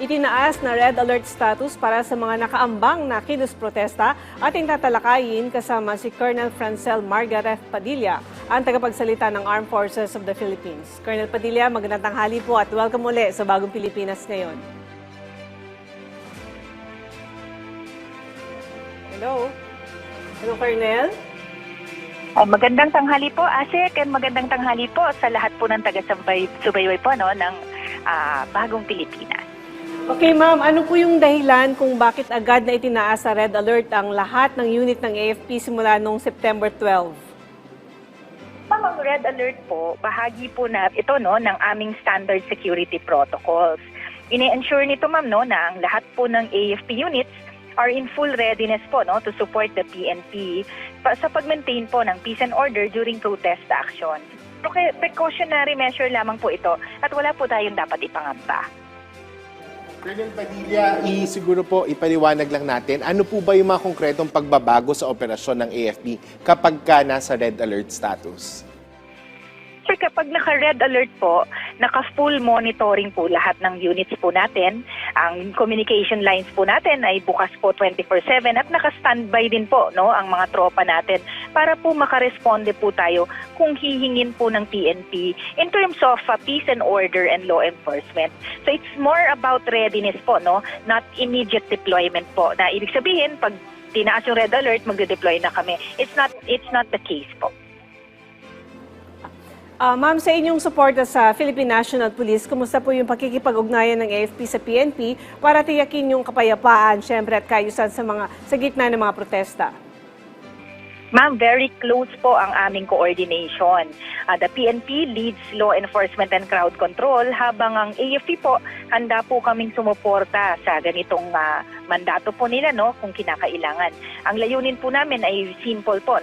Itinaas na red alert status para sa mga nakaambang na kilos protesta ating tatalakayin kasama si Colonel Francel Margareth Padilla, ang tagapagsalita ng Armed Forces of the Philippines. Colonel Padilla, magandang tanghali po at welcome uli sa Bagong Pilipinas ngayon. Hello? Hello, Colonel? Magandang tanghali po, Asek, and magandang tanghali po sa lahat po ng taga-subaybay po ng Bagong Pilipinas. Okay, ma'am, ano po yung dahilan kung bakit agad na itinaas sa red alert ang lahat ng unit ng AFP simula noong September 12? Ma'am, ang red alert po, bahagi po na ito ng aming standard security protocols. Ini-ensure nito, ma'am, na ang lahat po ng AFP units are in full readiness po to support the PNP sa pag-maintain po ng peace and order during protest action. Okay, precautionary measure lamang po ito at wala po tayong dapat ipangamba. Colonel Padilla, siguro po ipaliwanag lang natin, ano po ba yung mga konkretong pagbabago sa operasyon ng AFP kapag ka nasa red alert status? Sir, kapag naka-red alert po, naka-full monitoring po lahat ng units po natin. Ang communication lines po natin ay bukas po 24/7 at naka-standby din po ang mga tropa natin para po makaresponde po tayo kung hihingin po ng PNP in terms of peace and order and law enforcement. So it's more about readiness po, not immediate deployment po. Na ibig sabihin, pag tinaas yung red alert, magde-deploy na kami. It's not the case po. Ma'am, sa inyong suporta sa Philippine National Police, kumusta po yung pakikipag-ugnayan ng AFP sa PNP para tiyakin yung kapayapaan, syempre, at kaayusan sa gitna ng mga protesta? Ma'am, very close po ang aming coordination. The PNP leads law enforcement and crowd control habang ang AFP po, handa po kaming sumuporta sa ganitong mandato po nila kung kinakailangan. Ang layunin po namin ay simple po,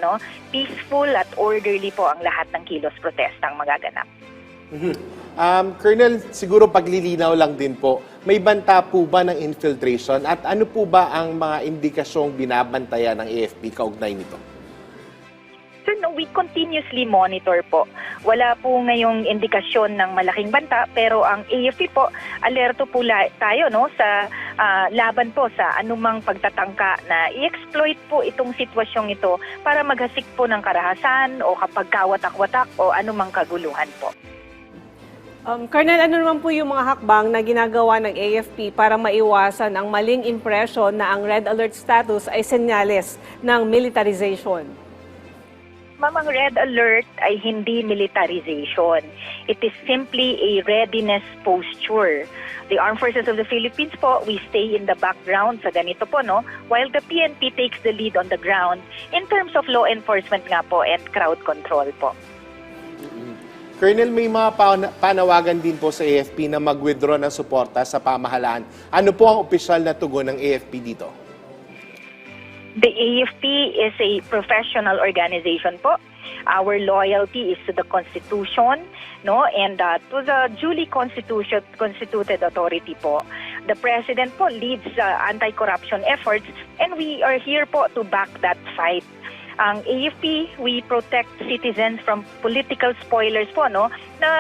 peaceful at orderly po ang lahat ng kilos protestang magaganap. Colonel, siguro paglilinaw lang din po, may banta po ba ng infiltration at ano po ba ang mga indikasyong binabantayan ng AFP kaugnay nito? Sir, we continuously monitor po. Wala po ngayong indikasyon ng malaking banta pero ang AFP po, alerto po tayo sa laban po sa anumang pagtatangka na i-exploit po itong sitwasyong ito para maghasik po ng karahasan o kapag kawatak-watak o anumang kaguluhan po. Colonel, ano naman po yung mga hakbang na ginagawa ng AFP para maiwasan ang maling impression na ang red alert status ay senyales ng militarization? Ma'am, ang red alert ay hindi militarization. It is simply a readiness posture. The Armed Forces of the Philippines po, we stay in the background sa ganito po, while the PNP takes the lead on the ground in terms of law enforcement nga po and crowd control po. Colonel, may mga panawagan din po sa AFP na mag-withdraw ng suporta sa pamahalaan. Ano po ang opisyal na tugon ng AFP dito? The AFP is a professional organization po. Our loyalty is to the Constitution, and to the duly constituted authority po. The President po leads anti-corruption efforts and we are here po to back that fight. Ang AFP, we protect citizens from political spoilers po, na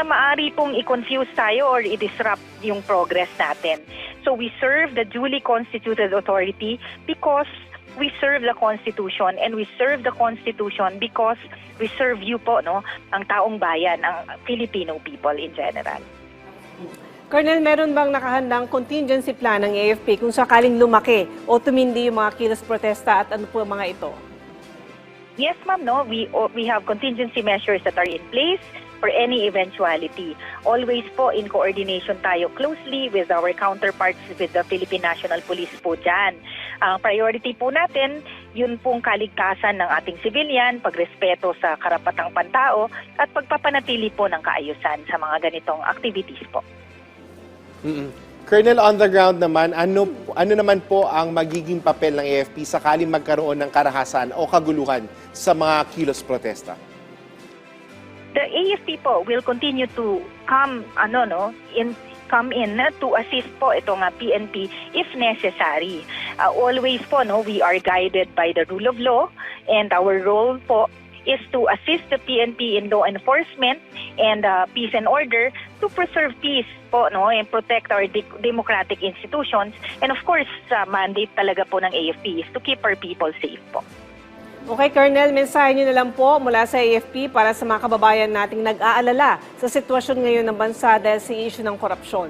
maari pong i-confuse tayo or i-disrupt yung progress natin. So we serve the duly constituted authority because we serve the Constitution and we serve the Constitution because we serve you po, ang taong bayan, ang Filipino people in general. Colonel, meron bang nakahandang contingency plan ng AFP kung sakaling lumaki o tumindi yung mga kilos protesta at ano po mga ito? Yes, ma'am, we have contingency measures that are in place for any eventuality. Always po in coordination tayo closely with our counterparts with the Philippine National Police po dyan. Ang priority po natin, yun pong kaligtasan ng ating civilian, pagrespeto sa karapatang pantao, at pagpapanatili po ng kaayusan sa mga ganitong activities po. Colonel, on the ground naman, ano naman po ang magiging papel ng AFP sakaling magkaroon ng karahasan o kaguluhan sa mga kilos protesta? The AFP po will continue to come in to assist po itong PNP if necessary. Always po we are guided by the rule of law and our role po is to assist the PNP in law enforcement and peace and order to preserve peace po, no, and protect our democratic institutions. And of course, mandate talaga po ng AFP is to keep our people safe po. Okay, Colonel, mensahe niyo na lang po mula sa AFP para sa mga kababayan nating nag-aalala sa sitwasyon ngayon ng bansa dahil sa issue ng korupsyon.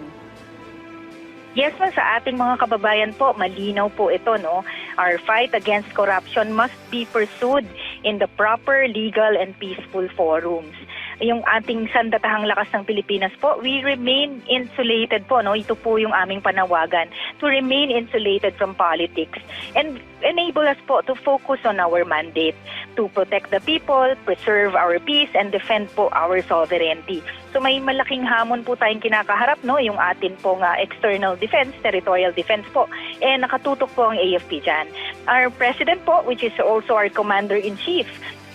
Yes, ma'am, sa ating mga kababayan po, malinaw po ito, no? Our fight against corruption must be pursued in the proper, legal, and peaceful forums. Yung ating sandatahang lakas ng Pilipinas po, we remain insulated po, no? Ito po yung aming panawagan, to remain insulated from politics and enable us po to focus on our mandate, to protect the people, preserve our peace, and defend po our sovereignty. So may malaking hamon po tayong kinakaharap, no? Yung atin pong external defense, territorial defense po. Nakatutok po ang AFP dyan. Our president po, which is also our commander-in-chief,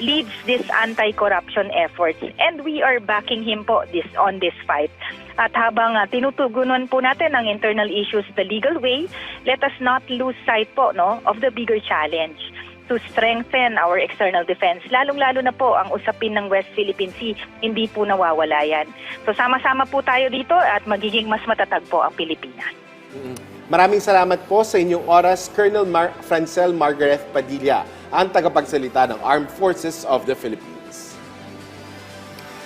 leads this anti-corruption efforts and we are backing him po on this fight. At habang tinutugunan po natin ang internal issues the legal way, let us not lose sight po, no, of the bigger challenge to strengthen our external defense. Lalong-lalo na po ang usapin ng West Philippine Sea, hindi po nawawala yan. So sama-sama po tayo dito at magiging mas matatag po ang Pilipinas. Maraming salamat po sa inyong oras, Colonel Francel Margaret Padilla, ang tagapagsalita ng Armed Forces of the Philippines.